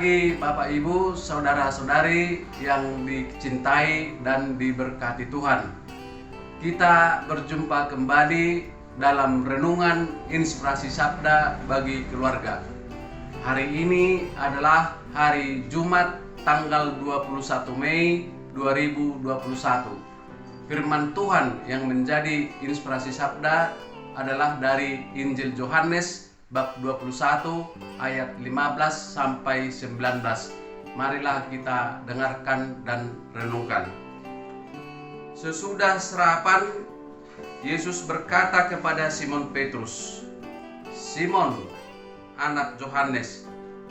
pagi Bapak Ibu, saudara-saudari yang dicintai dan diberkati Tuhan. Kita berjumpa kembali dalam renungan inspirasi sabda bagi keluarga. Hari ini adalah hari Jumat tanggal 21 Mei 2021. Firman Tuhan yang menjadi inspirasi sabda adalah dari Injil Yohanes bab 21 ayat 15 sampai 19. Marilah kita dengarkan dan renungkan. Sesudah serapan, Yesus berkata kepada Simon Petrus, "Simon, anak Yohanes,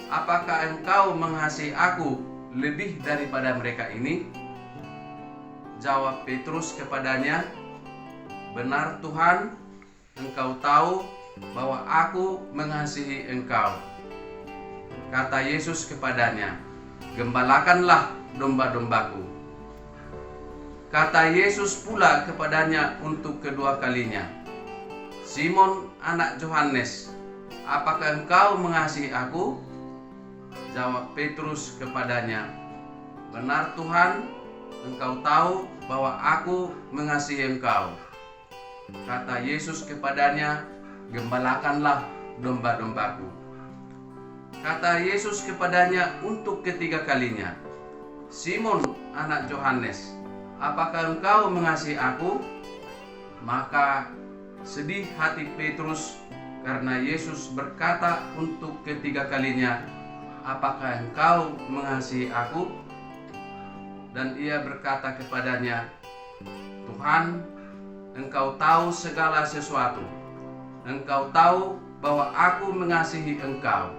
apakah engkau mengasihi aku lebih daripada mereka ini?" Jawab Petrus kepadanya, "Benar Tuhan, engkau tahu bahwa aku mengasihi engkau." Kata Yesus kepadanya, "Gembalakanlah domba-dombaku." Kata Yesus pula kepadanya untuk kedua kalinya, "Simon, anak Yohanes, apakah engkau mengasihi aku?" Jawab Petrus kepadanya, "Benar Tuhan, engkau tahu bahwa aku mengasihi engkau." Kata Yesus kepadanya, "Gembalakanlah domba-dombaku." Kata Yesus kepadanya untuk ketiga kalinya, "Simon, anak Yohanes, apakah engkau mengasihi aku?" Maka sedih hati Petrus karena Yesus berkata untuk ketiga kalinya, "Apakah engkau mengasihi aku?" Dan ia berkata kepadanya, "Tuhan, engkau tahu segala sesuatu. Engkau tahu bahwa aku mengasihi engkau."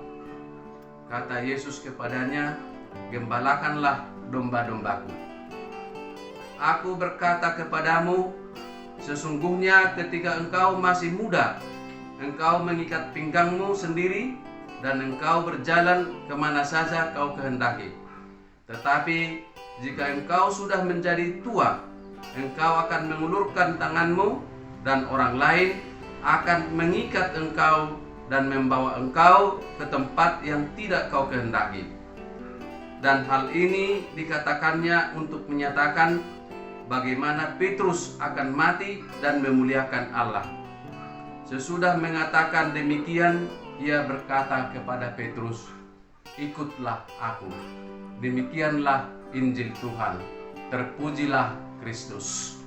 Kata Yesus kepadanya, "Gembalakanlah domba-dombaku. Aku berkata kepadamu, sesungguhnya ketika engkau masih muda, engkau mengikat pinggangmu sendiri dan engkau berjalan kemana saja kau kehendaki. Tetapi jika engkau sudah menjadi tua, engkau akan mengulurkan tanganmu dan orang lain akan mengikat engkau dan membawa engkau ke tempat yang tidak kau kehendaki." Dan hal ini dikatakannya untuk menyatakan bagaimana Petrus akan mati dan memuliakan Allah. Sesudah mengatakan demikian, ia berkata kepada Petrus, "Ikutlah aku." Demikianlah Injil Tuhan. Terpujilah Kristus.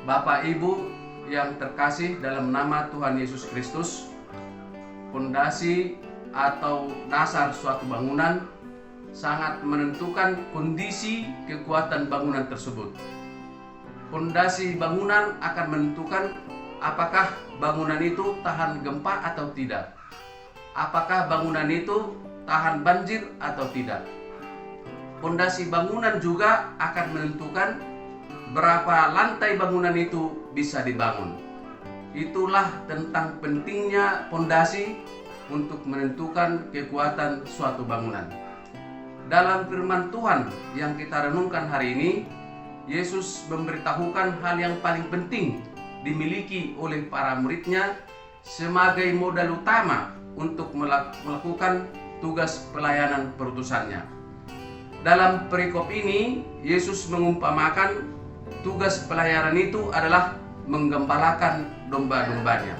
Bapak Ibu yang terkasih dalam nama Tuhan Yesus Kristus, fondasi atau dasar suatu bangunan sangat menentukan kondisi kekuatan bangunan tersebut. Fondasi bangunan akan menentukan apakah bangunan itu tahan gempa atau tidak. Apakah bangunan itu tahan banjir atau tidak. Fondasi bangunan juga akan menentukan berapa lantai bangunan itu bisa dibangun. Itulah tentang pentingnya fondasi untuk menentukan kekuatan suatu bangunan. Dalam firman Tuhan yang kita renungkan hari ini, Yesus memberitahukan hal yang paling penting dimiliki oleh para muridnya sebagai modal utama untuk melakukan tugas pelayanan perutusannya. Dalam perikop ini, Yesus mengumpamakan tugas pelayanan itu adalah menggembalakan domba-dombanya.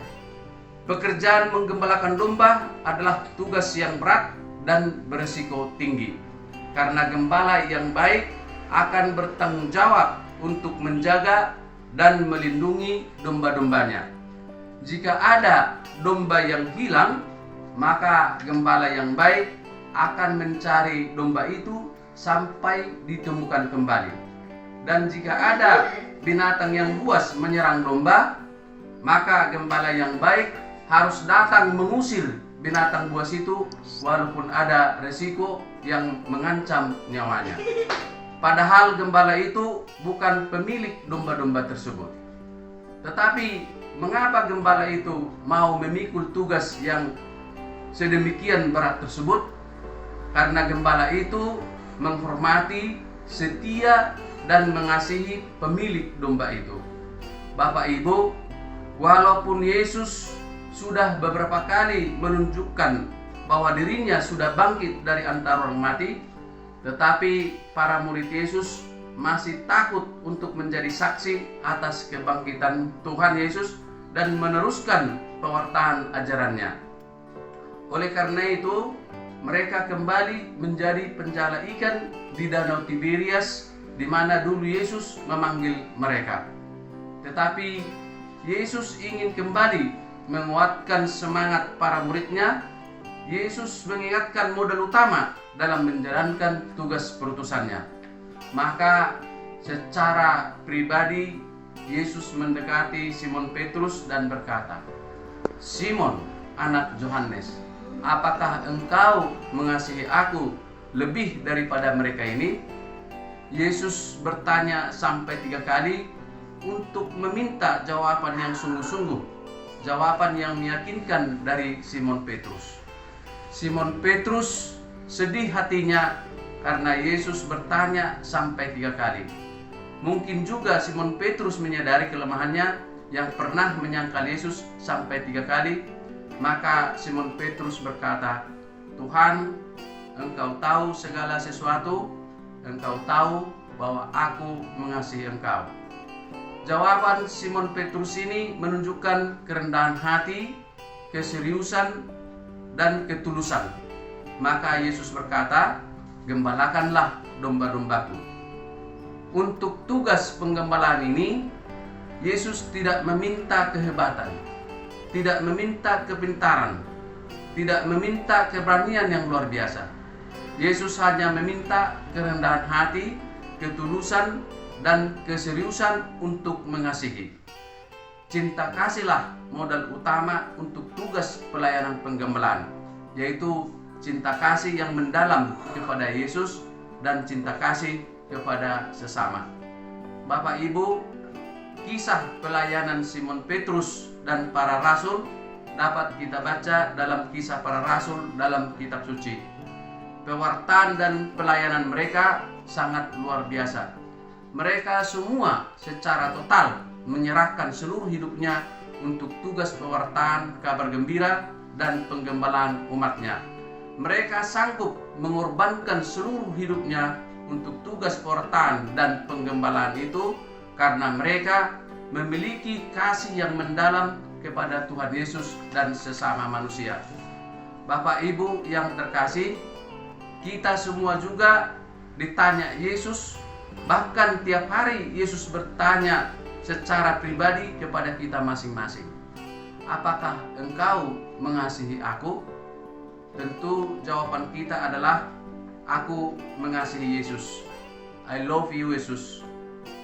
Pekerjaan menggembalakan domba adalah tugas yang berat dan berisiko tinggi. Karena gembala yang baik akan bertanggung jawab untuk menjaga dan melindungi domba-dombanya. Jika ada domba yang hilang, maka gembala yang baik akan mencari domba itu sampai ditemukan kembali. Dan jika ada binatang yang buas menyerang domba, maka gembala yang baik harus datang mengusir binatang buas itu walaupun ada resiko yang mengancam nyawanya. Padahal gembala itu bukan pemilik domba-domba tersebut. Tetapi mengapa gembala itu mau memikul tugas yang sedemikian berat tersebut? Karena gembala itu menghormati, setia, dan mengasihi pemilik domba itu. Bapak Ibu, walaupun Yesus sudah beberapa kali menunjukkan bahwa dirinya sudah bangkit dari antara orang mati, tetapi para murid Yesus masih takut untuk menjadi saksi atas kebangkitan Tuhan Yesus dan meneruskan pewartaan ajarannya. Oleh karena itu, mereka kembali menjadi penjala ikan di Danau Tiberias, di mana dulu Yesus memanggil mereka. Tetapi Yesus ingin kembali menguatkan semangat para muridnya. Yesus mengingatkan modal utama dalam menjalankan tugas perutusannya. Maka secara pribadi Yesus mendekati Simon Petrus dan berkata, "Simon, anak Yohanes, apakah engkau mengasihi aku lebih daripada mereka ini?" Yesus bertanya sampai 3 kali untuk meminta jawaban yang sungguh-sungguh, jawaban yang meyakinkan dari Simon Petrus. Simon Petrus sedih hatinya karena Yesus bertanya sampai 3 kali. Mungkin juga Simon Petrus menyadari kelemahannya yang pernah menyangkal Yesus sampai 3 kali. Maka Simon Petrus berkata, "Tuhan, Engkau tahu segala sesuatu, Engkau tahu bahwa aku mengasihi Engkau." Jawaban Simon Petrus ini menunjukkan kerendahan hati, keseriusan, dan ketulusan. Maka Yesus berkata, "Gembalakanlah domba-dombaku." Untuk tugas penggembalaan ini, Yesus tidak meminta kehebatan, tidak meminta kepintaran, tidak meminta keberanian yang luar biasa. Yesus hanya meminta kerendahan hati, ketulusan, dan keseriusan untuk mengasihi. Cinta kasihlah modal utama untuk tugas pelayanan penggembalaan, yaitu cinta kasih yang mendalam kepada Yesus dan cinta kasih kepada sesama. Bapak Ibu, kisah pelayanan Simon Petrus dan para rasul dapat kita baca dalam Kisah Para Rasul dalam kitab suci. Pewartaan dan pelayanan mereka sangat luar biasa. Mereka semua secara total menyerahkan seluruh hidupnya untuk tugas pewartaan kabar gembira dan penggembalaan umatnya. Mereka sanggup mengorbankan seluruh hidupnya untuk tugas pewartaan dan penggembalaan itu karena mereka memiliki kasih yang mendalam kepada Tuhan Yesus dan sesama manusia. Bapak Ibu yang terkasih, kita semua juga ditanya Yesus. Bahkan tiap hari Yesus bertanya secara pribadi kepada kita masing-masing, "Apakah engkau mengasihi aku?" Tentu jawaban kita adalah, "Aku mengasihi Yesus." I love you Yesus.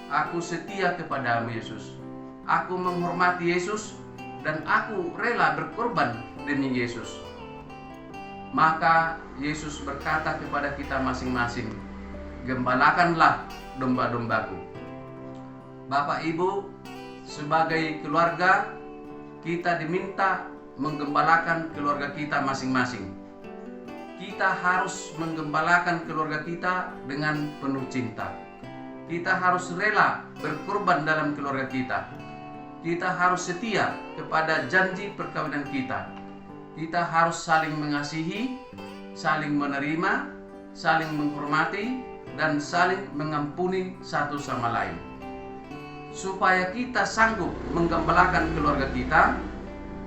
Aku setia kepadamu Yesus. Aku menghormati Yesus dan aku rela berkorban demi Yesus. Maka Yesus berkata kepada kita masing-masing, "Gembalakanlah domba-dombaku." Bapak Ibu, sebagai keluarga, kita diminta menggembalakan keluarga kita masing-masing. Kita harus menggembalakan keluarga kita dengan penuh cinta. Kita harus rela berkorban dalam keluarga kita. Kita harus setia kepada janji perkawinan kita. Kita harus saling mengasihi, saling menerima, saling menghormati, dan saling mengampuni satu sama lain. Supaya kita sanggup menggembalakan keluarga kita,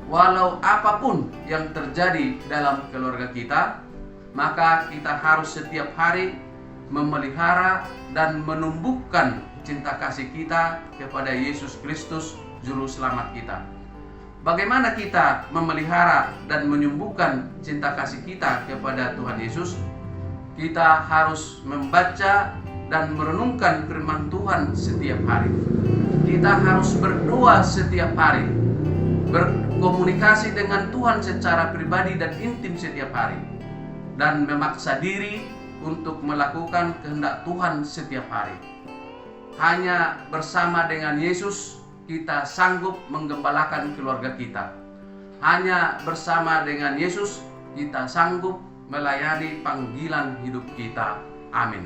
walau apapun yang terjadi dalam keluarga kita, maka kita harus setiap hari memelihara dan menumbuhkan cinta kasih kita kepada Yesus Kristus, Juru Selamat kita. Bagaimana kita memelihara dan menyembuhkan cinta kasih kita kepada Tuhan Yesus? Kita harus membaca dan merenungkan firman Tuhan setiap hari. Kita harus berdoa setiap hari, berkomunikasi dengan Tuhan secara pribadi dan intim setiap hari, dan memaksa diri untuk melakukan kehendak Tuhan setiap hari. Hanya bersama dengan Yesus kita sanggup menggembalakan keluarga kita. Hanya bersama dengan Yesus kita sanggup melayani panggilan hidup kita. Amin.